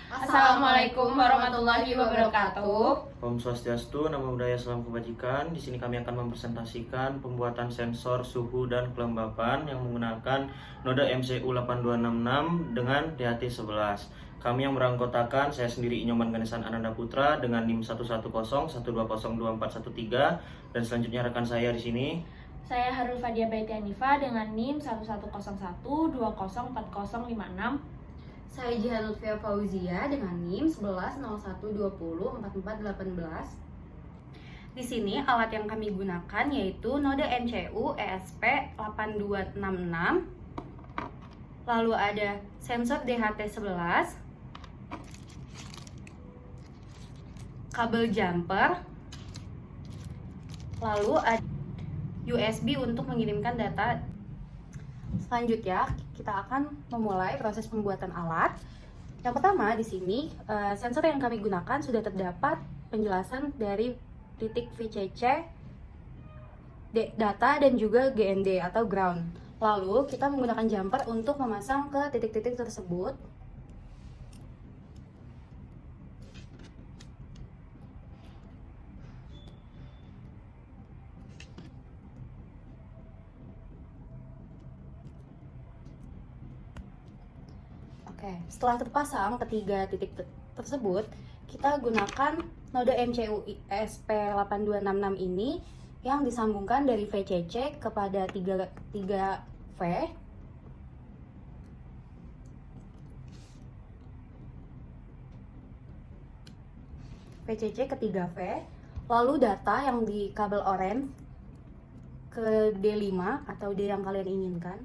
Assalamualaikum warahmatullahi wabarakatuh. Om Swastiastu, Namo Buddhaya, Salam Kebajikan. Di sini kami akan mempresentasikan pembuatan sensor suhu dan kelembapan yang menggunakan node MCU 8266 dengan DHT11. Kami yang beranggotakan, saya sendiri Inyoman Ganesan Ananda Putra dengan NIM 11012020413, dan selanjutnya rekan saya di sini. Saya Harul Fadia Baiti Hanifa dengan NIM 110120404056. Saya Jihan Lutfia Fauzia dengan NIM 1101204418. Di sini alat yang kami gunakan yaitu node MCU ESP8266. Lalu ada sensor DHT11, kabel jumper, lalu ada USB untuk mengirimkan data. Selanjutnya, kita akan memulai proses pembuatan alat. Yang pertama, di sini sensor yang kami gunakan sudah terdapat penjelasan dari titik VCC, data, dan juga GND atau ground. Lalu, kita menggunakan jumper untuk memasang ke titik-titik tersebut. Oke, setelah terpasang ketiga titik tersebut, kita gunakan node MCU ESP8266 ini yang disambungkan dari VCC kepada 3V. VCC ke 3V, lalu data yang di kabel orange ke D5 atau D yang kalian inginkan.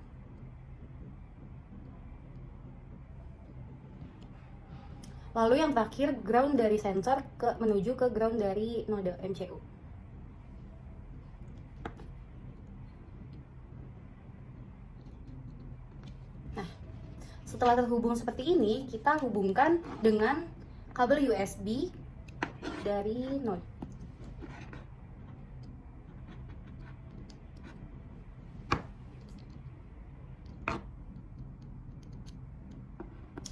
Lalu yang terakhir, ground dari sensor menuju ke ground dari node MCU. Nah, setelah terhubung seperti ini, kita hubungkan dengan kabel USB dari node.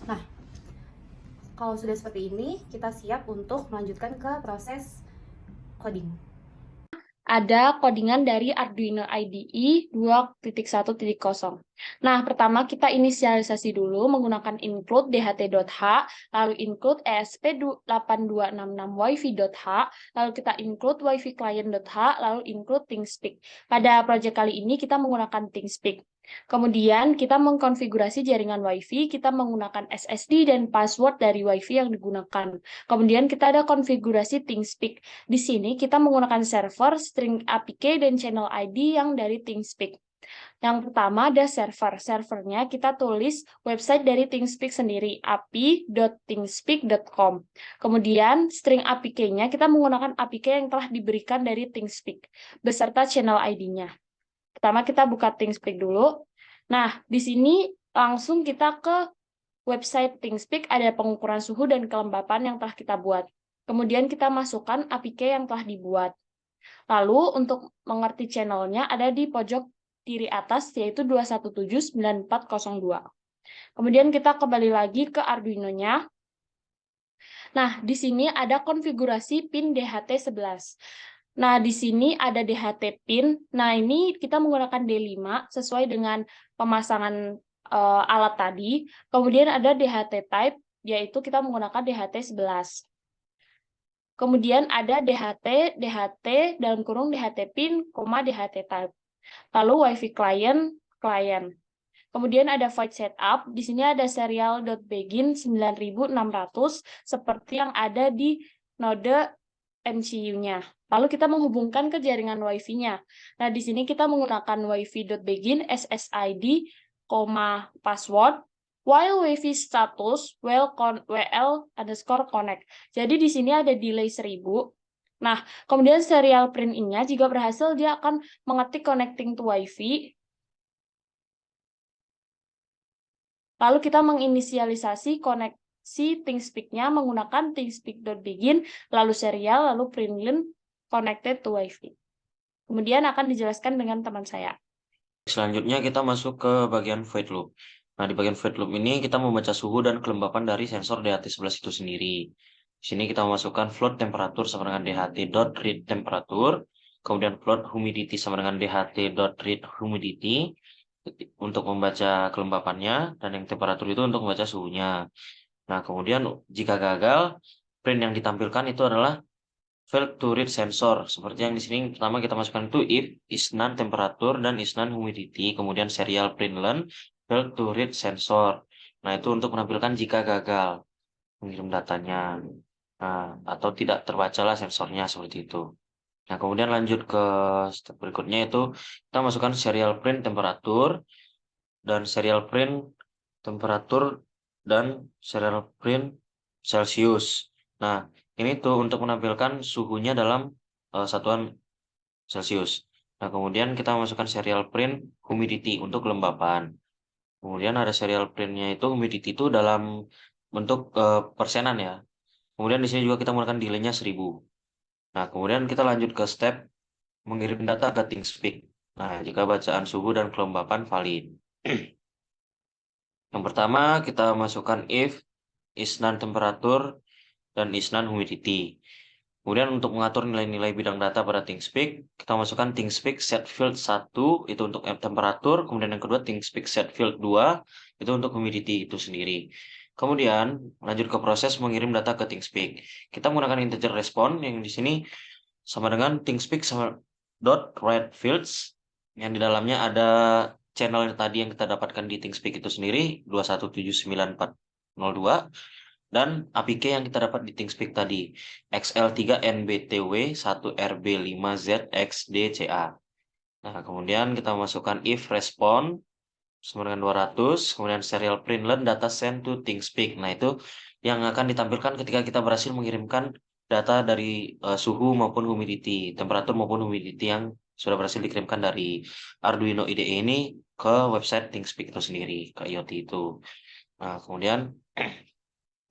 Nah, kalau sudah seperti ini, kita siap untuk melanjutkan ke proses coding. Ada codingan dari Arduino IDE 2.1.0. Nah, pertama kita inisialisasi dulu menggunakan include dht.h, lalu include esp8266wifi.h, lalu kita include wifi client.h, lalu include ThingSpeak. Pada proyek kali ini kita menggunakan ThingSpeak. Kemudian kita mengkonfigurasi jaringan WiFi, kita menggunakan SSD dan password dari WiFi yang digunakan. Kemudian kita ada konfigurasi ThingSpeak. Di sini kita menggunakan server, string APK, dan channel ID yang dari ThingSpeak. Yang pertama ada server. Servernya kita tulis website dari ThingSpeak sendiri, api.thingspeak.com. Kemudian string APK-nya kita menggunakan APK yang telah diberikan dari ThingSpeak beserta channel ID-nya. Pertama kita buka ThingSpeak dulu. Nah, di sini langsung kita ke website ThingSpeak, ada pengukuran suhu dan kelembapan yang telah kita buat. Kemudian kita masukkan APK yang telah dibuat. Lalu untuk mengerti channelnya ada di pojok kiri atas yaitu 2179402. Kemudian kita kembali lagi ke Arduino-nya. Nah, di sini ada konfigurasi pin DHT11. Nah, di sini ada DHT pin. Nah, ini kita menggunakan D5 sesuai dengan pemasangan alat tadi. Kemudian ada DHT type, yaitu kita menggunakan DHT11. Kemudian ada DHT, DHT, dalam kurung DHT pin, DHT type. Lalu WiFi client, client. Kemudian ada void setup, di sini ada serial.begin 9600 seperti yang ada di node MCU-nya. Lalu kita menghubungkan ke jaringan WiFi-nya. Nah, di sini kita menggunakan wifi.begin SSID, password, while WiFi status WL_connect. Jadi di sini ada delay 1000. Nah, kemudian serial print in-nya jika berhasil dia akan mengetik connecting to WiFi. Lalu kita menginisialisasi koneksi ThingSpeak-nya menggunakan ThingSpeak.begin, lalu serial, lalu println connected to WiFi. Kemudian akan dijelaskan dengan teman saya. Selanjutnya kita masuk ke bagian void loop. Nah, di bagian fluid loop ini kita membaca suhu dan kelembapan dari sensor DHT11 itu sendiri. Di sini kita memasukkan float temperatur sama dengan DHT dot read temperatur, kemudian float humidity sama dengan DHT dot read humidity untuk membaca kelembapannya, dan yang temperatur itu untuk membaca suhunya. Nah, kemudian jika gagal, print yang ditampilkan itu adalah failed to read sensor. Seperti yang di sini pertama kita masukkan itu if isnan temperatur dan isnan humidity, kemudian serial print learn failed to read sensor. Nah, itu untuk menampilkan jika gagal mengirim datanya. Nah, atau tidak terbacalah sensornya seperti itu. Nah, kemudian lanjut ke step berikutnya itu kita masukkan serial print temperatur dan serial print temperatur dan serial print Celsius. Nah, ini tuh untuk menampilkan suhunya dalam satuan Celsius. Nah, kemudian kita masukkan serial print humidity untuk kelembapan. Kemudian ada serial printnya itu humidity itu dalam bentuk persenan ya. Kemudian di sini juga kita menggunakan delay-nya 1000. Nah, kemudian kita lanjut ke step mengirim data ke ThingSpeak. Nah, jika bacaan suhu dan kelembapan valid. Yang pertama, kita masukkan if isnan temperatur dan isnan humidity. Kemudian untuk mengatur nilai-nilai bidang data pada ThingSpeak, kita masukkan ThingSpeak set field 1 itu untuk temperatur, kemudian yang kedua ThingSpeak set field 2 itu untuk humidity itu sendiri. Kemudian lanjut ke proses mengirim data ke ThingSpeak. Kita menggunakan integer response yang di sini sama dengan ThingSpeak sama dot write fields yang di dalamnya ada channel yang tadi yang kita dapatkan di ThingSpeak itu sendiri 2179402 dan APK yang kita dapat di ThingSpeak tadi XL3NBTW 1RB5ZXDCA. Nah, kemudian kita masukkan if response sama dengan 200, kemudian serial print learn data send to ThingSpeak. Nah, itu yang akan ditampilkan ketika kita berhasil mengirimkan data dari suhu maupun humidity, temperatur maupun humidity yang sudah berhasil dikirimkan dari Arduino IDE ini ke website ThingSpeak itu sendiri, ke IoT itu. Nah, kemudian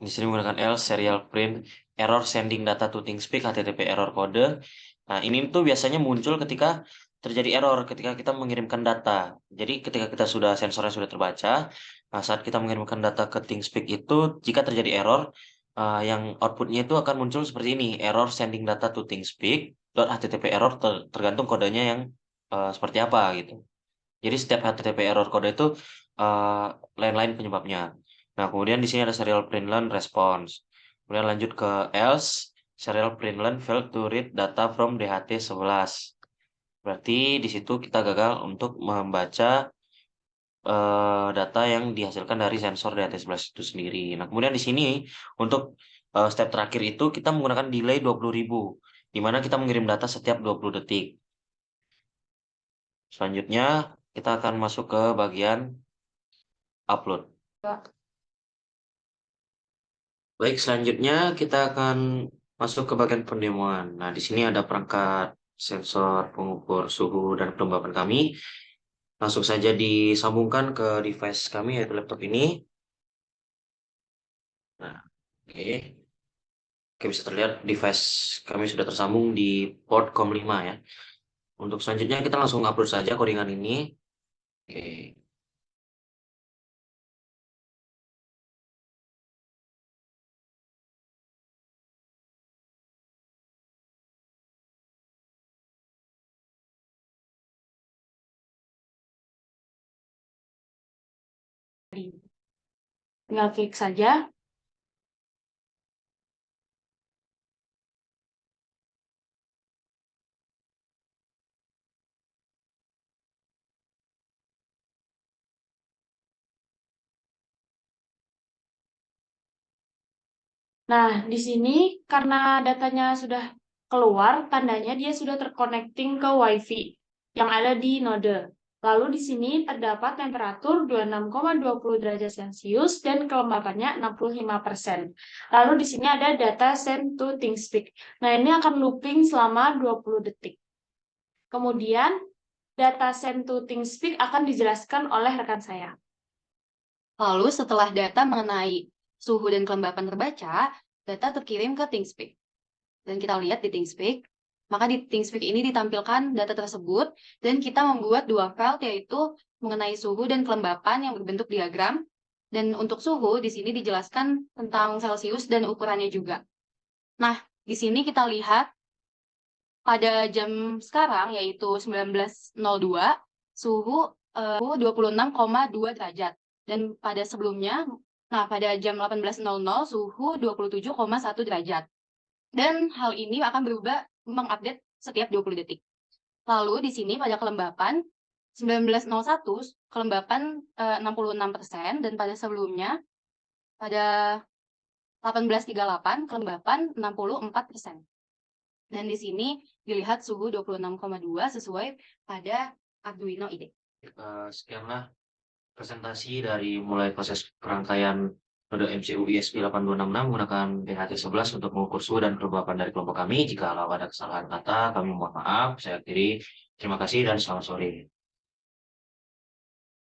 di sini menggunakan else serial print error sending data to ThingSpeak HTTP error code. Nah, ini tuh biasanya muncul ketika terjadi error ketika kita mengirimkan data. Jadi ketika kita sudah sensornya sudah terbaca, nah saat kita mengirimkan data ke ThingSpeak itu jika terjadi error yang outputnya itu akan muncul seperti ini, error sending data to ThingSpeak .http error tergantung kodenya yang seperti apa gitu. Jadi setiap HTTP error kode itu eh, lain-lain penyebabnya. Nah, kemudian di sini ada serial print learn response. Kemudian lanjut ke else serial print learn failed to read data from DHT11. Berarti di situ kita gagal untuk membaca data yang dihasilkan dari sensor DHT11 itu sendiri. Nah, kemudian di sini untuk step terakhir itu kita menggunakan delay 20.000, di mana kita mengirim data setiap 20 detik. Selanjutnya, kita akan masuk ke bagian upload. Baik, selanjutnya kita akan masuk ke bagian pendemoan. Nah, di sini ada perangkat sensor pengukur suhu dan kelembapan kami. Langsung saja disambungkan ke device kami, yaitu laptop ini. Nah, oke. Oke, bisa terlihat device kami sudah tersambung di port COM5 ya. Untuk selanjutnya kita langsung upload saja codingan ini. Oke. Tinggal klik saja. Nah, di sini karena datanya sudah keluar, tandanya dia sudah terconnecting ke WiFi yang ada di node. Lalu di sini terdapat temperatur 26,20 derajat Celcius dan kelembapannya 65%. Lalu di sini ada data send to ThingSpeak. Nah, ini akan looping selama 20 detik. Kemudian data send to ThingSpeak akan dijelaskan oleh rekan saya. Lalu setelah data mengenai suhu dan kelembapan terbaca, data terkirim ke ThingSpeak. Dan kita lihat di ThingSpeak, maka di ThingSpeak ini ditampilkan data tersebut dan kita membuat dua file, yaitu mengenai suhu dan kelembapan yang berbentuk diagram. Dan untuk suhu, di sini dijelaskan tentang Celcius dan ukurannya juga. Nah, di sini kita lihat pada jam sekarang, yaitu 19.02, suhu 26,2 derajat. Dan pada sebelumnya, pada jam 18.00, suhu 27,1 derajat. Dan hal ini akan berubah mengupdate setiap 20 detik. Lalu di sini pada kelembapan 19.01 kelembapan 66% dan pada sebelumnya pada 18.38 kelembapan 64%. Dan di sini dilihat suhu 26,2 sesuai pada Arduino IDE. Sekianlah presentasi dari mulai proses perangkaian Node MCU ISP 8266 menggunakan DHT11 untuk mengukur suhu dan kelembapan dari kelompok kami. Jika ada kesalahan kata, kami mohon maaf. Saya akhiri. Terima kasih dan selamat sore.